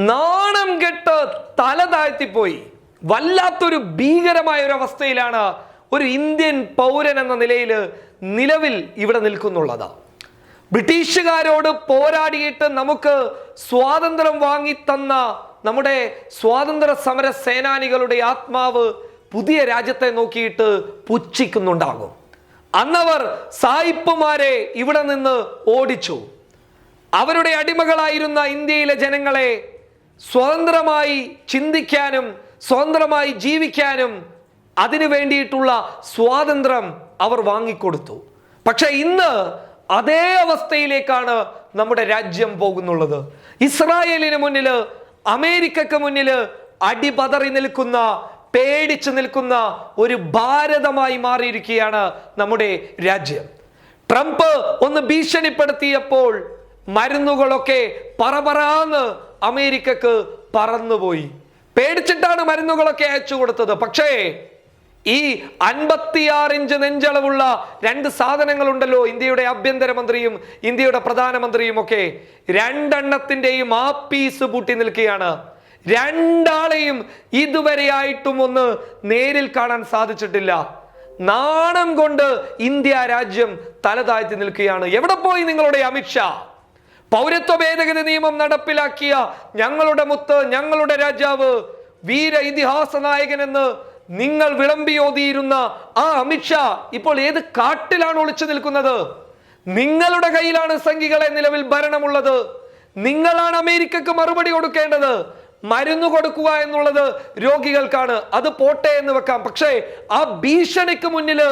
നാണം കെട്ട് തല താഴ്ത്തിപ്പോയി. വല്ലാത്തൊരു ഭീകരമായ ഒരു അവസ്ഥയിലാണ് ഒരു ഇന്ത്യൻ പൗരൻ എന്ന നിലയിൽ നിലവിൽ ഇവിടെ നിൽക്കുന്നുള്ളത്. ബ്രിട്ടീഷുകാരോട് പോരാടിയിട്ട് നമുക്ക് സ്വാതന്ത്ര്യം വാങ്ങിത്തന്ന നമ്മുടെ സ്വാതന്ത്ര്യ സമര സേനാനികളുടെ ആത്മാവ് പുതിയ രാജ്യത്തെ നോക്കിയിട്ട് പുച്ഛിക്കുന്നുണ്ടാകും. അന്നവർ സായിപ്പുമാരെ ഇവിടെ നിന്ന് ഓടിച്ചു. അവരുടെ അടിമകളായിരുന്ന ഇന്ത്യയിലെ ജനങ്ങളെ സ്വതന്ത്രമായി ചിന്തിക്കാനും സ്വതന്ത്രമായി ജീവിക്കാനും അതിനു വേണ്ടിയിട്ടുള്ള സ്വാതന്ത്ര്യം അവർ വാങ്ങിക്കൊടുത്തു. പക്ഷെ ഇന്ന് അതേ അവസ്ഥയിലേക്കാണ് നമ്മുടെ രാജ്യം പോകുന്നുള്ളത്. ഇസ്രായേലിന് മുന്നിൽ, അമേരിക്കക്ക് മുന്നിൽ അടിപതറി നിൽക്കുന്ന, പേടിച്ചു നിൽക്കുന്ന ഒരു ഭാരതമായി മാറിയിരിക്കുകയാണ് നമ്മുടെ രാജ്യം. ട്രംപ് ഒന്ന് ഭീഷണിപ്പെടുത്തിയപ്പോൾ മരുന്നുകളൊക്കെ പറപറാന്ന് അമേരിക്കക്ക് പറന്നുപോയി. പേടിച്ചിട്ടാണ് മരുന്നുകളൊക്കെ അയച്ചു കൊടുത്തത്. പക്ഷേ ഈ 56 ഇഞ്ച് നെഞ്ചളവുള്ള 2 സാധനങ്ങളുണ്ടല്ലോ, ഇന്ത്യയുടെ ആഭ്യന്തരമന്ത്രിയും ഇന്ത്യയുടെ പ്രധാനമന്ത്രിയും ഒക്കെ, രണ്ടെണ്ണത്തിന്റെയും ആ പീസ് പൂട്ടി നിൽക്കുകയാണ്. രണ്ടാളെയും ഇതുവരെയായിട്ടും ഒന്ന് നേരിൽ കാണാൻ സാധിച്ചിട്ടില്ല. നാണം കൊണ്ട് ഇന്ത്യ രാജ്യം തല താഴ്ത്തി നിൽക്കുകയാണ്. എവിടെ പോയി നിങ്ങളുടെ അമിത്ഷാ? പൗരത്വ ഭേദഗതി നിയമം നടപ്പിലാക്കിയ ഞങ്ങളുടെ മുത്ത്, ഞങ്ങളുടെ രാജാവ്, വീര ഇതിഹാസ നായകനെന്ന് നിങ്ങൾ വിളമ്പിയോതിയിരുന്ന ആ അമിത്ഷാ ഇപ്പോൾ ഏത് കാട്ടിലാണ് ഒളിച്ചു നിൽക്കുന്നത്? നിങ്ങളുടെ കയ്യിലാണ് സംഘികളെ നിലവിൽ ഭരണമുള്ളത്. നിങ്ങളാണ് അമേരിക്കക്ക് മറുപടി കൊടുക്കേണ്ടത്. മരുന്ന് കൊടുക്കുക എന്നുള്ളത് രോഗികൾക്കാണ്, അത് പോട്ടെ എന്ന് വെക്കാം. പക്ഷേ ആ ഭീഷണിക്ക് മുന്നിൽ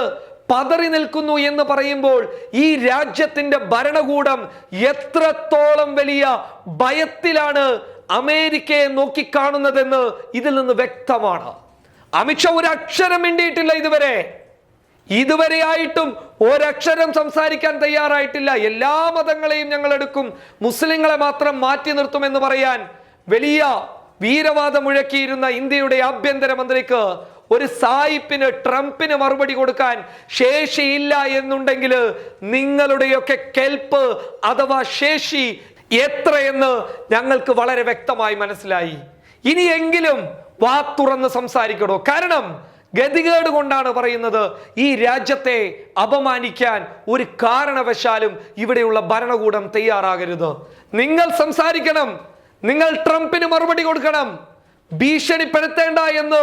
പതറി നിൽക്കുന്നു എന്ന് പറയുമ്പോൾ ഈ രാജ്യത്തിന്റെ ഭരണകൂടം എത്രത്തോളം വലിയ ഭയത്തിലാണ് അമേരിക്കയെ നോക്കിക്കാണുന്നതെന്ന് ഇതിൽ നിന്ന് വ്യക്തമാണ്. അമിത്ഷാ ഒരക്ഷരം മിണ്ടിയിട്ടില്ല ഇതുവരെയായിട്ടും ഒരക്ഷരം സംസാരിക്കാൻ തയ്യാറായിട്ടില്ല. എല്ലാ മതങ്ങളെയും ഞങ്ങൾ എടുക്കും, മുസ്ലിങ്ങളെ മാത്രം മാറ്റി നിർത്തുമെന്ന് പറയാൻ വലിയ വീരവാദം മുഴക്കിയിരുന്ന ഇന്ത്യയുടെ ആഭ്യന്തരമന്ത്രിക്ക് ഒരു സായിപ്പിന്, ട്രംപിന് മറുപടി കൊടുക്കാൻ ശേഷിയില്ല എന്നുണ്ടെങ്കിൽ നിങ്ങളുടെയൊക്കെ കെൽപ്പ് അഥവാ ശേഷി എത്രയെന്ന് ഞങ്ങൾക്ക് വളരെ വ്യക്തമായി മനസ്സിലായി. ഇനിയെങ്കിലും വാ തുറന്ന് സംസാരിക്കണോ? കാരണം ഗതികേട് കൊണ്ടാണ് പറയുന്നത്. ഈ രാജ്യത്തെ അപമാനിക്കാൻ ഒരു കാരണവശാലും ഇവിടെയുള്ള ഭരണകൂടം തയ്യാറാകരുത്. നിങ്ങൾ സംസാരിക്കണം, നിങ്ങൾ ട്രംപിന് മറുപടി കൊടുക്കണം. ഭീഷണിപ്പെടുത്തേണ്ട എന്ന്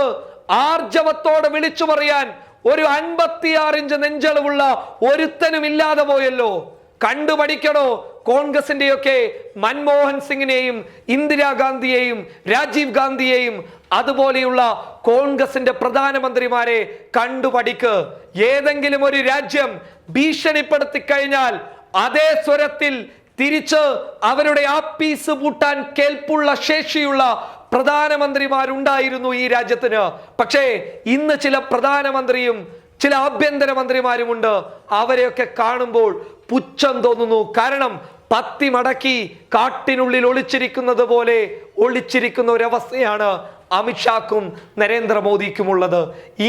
ആർജവത്തോടെ വിളിച്ചു പറയാൻ ഒരു 56 ഇഞ്ച് നെഞ്ചളവുള്ള ഒരുത്തനും ഇല്ലാതെ പോയല്ലോ. കണ്ടുപഠിക്കണോ കോൺഗ്രസിന്റെയൊക്കെ മൻമോഹൻ സിംഗിനെയും ഇന്ദിരാഗാന്ധിയെയും രാജീവ് ഗാന്ധിയെയും അതുപോലെയുള്ള കോൺഗ്രസിന്റെ പ്രധാനമന്ത്രിമാരെ കണ്ടുപഠിക്ക്. ഏതെങ്കിലും ഒരു രാജ്യം ഭീഷണിപ്പെടുത്തി കഴിഞ്ഞാൽ അതേ സ്വരത്തിൽ തിരിച്ച് അവരുടെ ആപ്പീസ് പൂട്ടാൻ കേൾപ്പുള്ള ശേഷിയുള്ള പ്രധാനമന്ത്രിമാരുണ്ടായിരുന്നു ഈ രാജ്യത്തിന്. പക്ഷേ ഇന്ന് ചില പ്രധാനമന്ത്രിയും ചില ആഭ്യന്തരമന്ത്രിമാരുമുണ്ട്, അവരെയൊക്കെ കാണുമ്പോൾ പുച്ഛം തോന്നുന്നു. കാരണം പത്തി മടക്കി കാട്ടിനുള്ളിൽ ഒളിച്ചിരിക്കുന്നത് പോലെ ഒളിച്ചിരിക്കുന്ന ഒരവസ്ഥയാണ് അമിത്ഷാക്കും നരേന്ദ്രമോദിക്കുമുള്ളത്.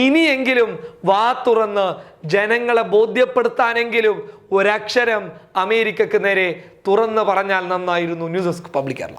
ഇനിയെങ്കിലും വാ തുറന്ന് ജനങ്ങളെ ബോധ്യപ്പെടുത്താനെങ്കിലും ഒരക്ഷരം അമേരിക്കക്ക് നേരെ തുറന്ന് പറഞ്ഞാൽ നന്നായിരുന്നു. News desk public Kerala.